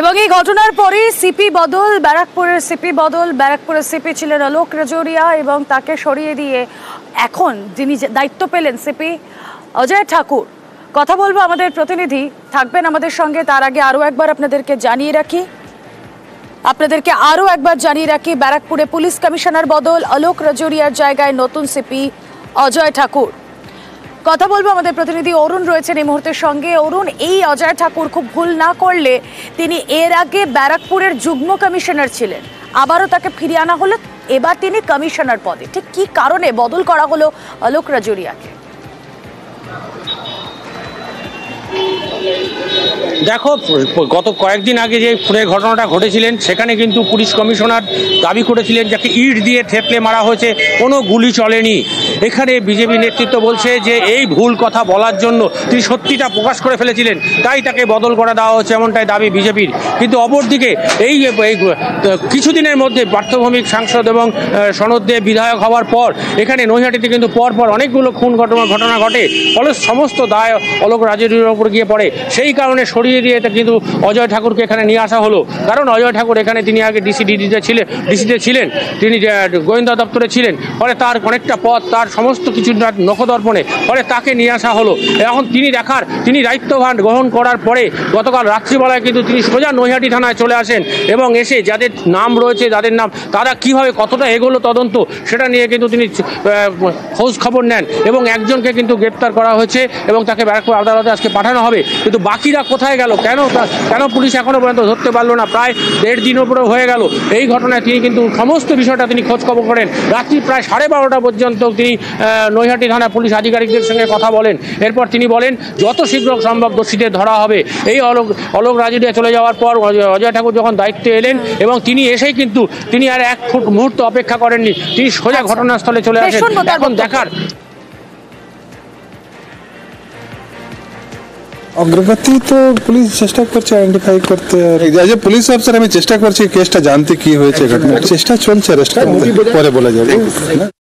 এবং এই ঘটনার পরে সিপি বদল, ব্যারাকপুরের সিপি ছিলেন অলোক রাজোরিয়া এবং তাকে সরিয়ে দিয়ে এখন যিনি দায়িত্ব পেলেন সিপি অজয় ঠাকুর। কথা বলবো, আমাদের প্রতিনিধি থাকবেন আমাদের সঙ্গে। তার আগে আরো একবার আপনাদেরকে জানিয়ে রাখি ব্যারাকপুরে পুলিশ কমিশনার বদল, অলোক রাজোরিয়ার জায়গায় নতুন সিপি অজয় ঠাকুর। কথা বলবো, আমাদের প্রতিনিধি অরুণ রয়েছেন এই মুহূর্তের সঙ্গে। অরুণ, এই অজয় ঠাকুর খুব ভুল না করলে তিনি এর আগে ব্যারাকপুরের যুগ্ম কমিশনার ছিলেন, আবারও তাকে ফিরিয়ে আনা হলো, এবার তিনি কমিশনার পদে। ঠিক কি কারণে বদল করা হলো অলোক রাজোরিয়াকে? দেখো, গত কয়েকদিন আগে যে খুনের ঘটনাটা ঘটেছিলেন সেখানে কিন্তু পুলিশ কমিশনার দাবি করেছিলেন যাকে ইট দিয়ে থেতলে মারা হয়েছে, কোনো গুলি চলেনি। এখানে বিজেপি নেতৃত্ব বলছে যে এই ভুল কথা বলার জন্য তিনি সত্যিটা প্রকাশ করে ফেলেছিলেন, তাই তাকে বদল করে দেওয়া হচ্ছে, এমনটাই দাবি বিজেপির। কিন্তু অপরদিকে এই কিছুদিনের মধ্যে পার্থভূমিক সাংসদ এবং সনদে বিধায়ক হওয়ার পর এখানে নৈহাটিতে কিন্তু পরপর অনেকগুলো খুন ঘটনা ঘটে, ফলে সমস্ত দায় অলোক রাজোরিয়ার উপর গিয়ে পড়ে। সেই কারণে সরিয়ে দিয়ে কিন্তু অজয় ঠাকুরকে এখানে নিয়ে আসা হলো। কারণ অজয় ঠাকুর এখানে তিনি আগে ডিসিতে ছিলেন, তিনি গোয়েন্দা দপ্তরে ছিলেন, ফলে তার অনেকটা পথ, তার সমস্ত কিছু নখদর্পণে, ফলে তাকে নিয়ে আসা হলো। এখন তিনি দায়িত্বভার গ্রহণ করার পরে গতকাল রাত্রিবেলায় কিন্তু তিনি সোজা নৈহাটি থানায় চলে আসেন এবং এসে যাদের নাম রয়েছে, যাদের নাম তারা কীভাবে কতটা এগোলো তদন্ত সেটা নিয়ে কিন্তু তিনি খোঁজ খবর নেন এবং একজনকে কিন্তু গ্রেপ্তার করা হয়েছে এবং তাকে ব্যারাকপুর আদালতে আজকে পাঠানো হবে। কিন্তু বাকিরা কোথায় গেল, কেন পুলিশ এখনো পর্যন্ত ধরতে পারলো না? প্রায় 1.5 দিন উপরে হয়ে গেল এই ঘটনায়। তিনি কিন্তু সমস্ত বিষয়টা তিনি খোঁজ খবর করেন। রাত্রি প্রায় 12:30 পর্যন্ত তিনি নৈহাটি থানা পুলিশ আধিকারিকদের সঙ্গে কথা বলেন। এরপর তিনি বলেন যত শীঘ্র সম্ভব দোষীদের ধরা হবে। এই অলোক রাজোরিয়া চলে যাওয়ার পর অজয় ঠাকুর যখন দায়িত্বে এলেন এবং তিনি এসেই কিন্তু তিনি আর এক মুহূর্ত অপেক্ষা করেননি, তিনি সোজা ঘটনাস্থলে চলে আসেন। এখন দেখার অগ্রগতি তো পুলিশ চেষ্টা করছে আইডেন্টিফাই করতে, আর এজ এ পুলিশ অফিসার আমি চেষ্টা করছি কেসটা জানতে কি হয়েছে, ঘটনা চেষ্টা চলছে, পরে বলা যাবে।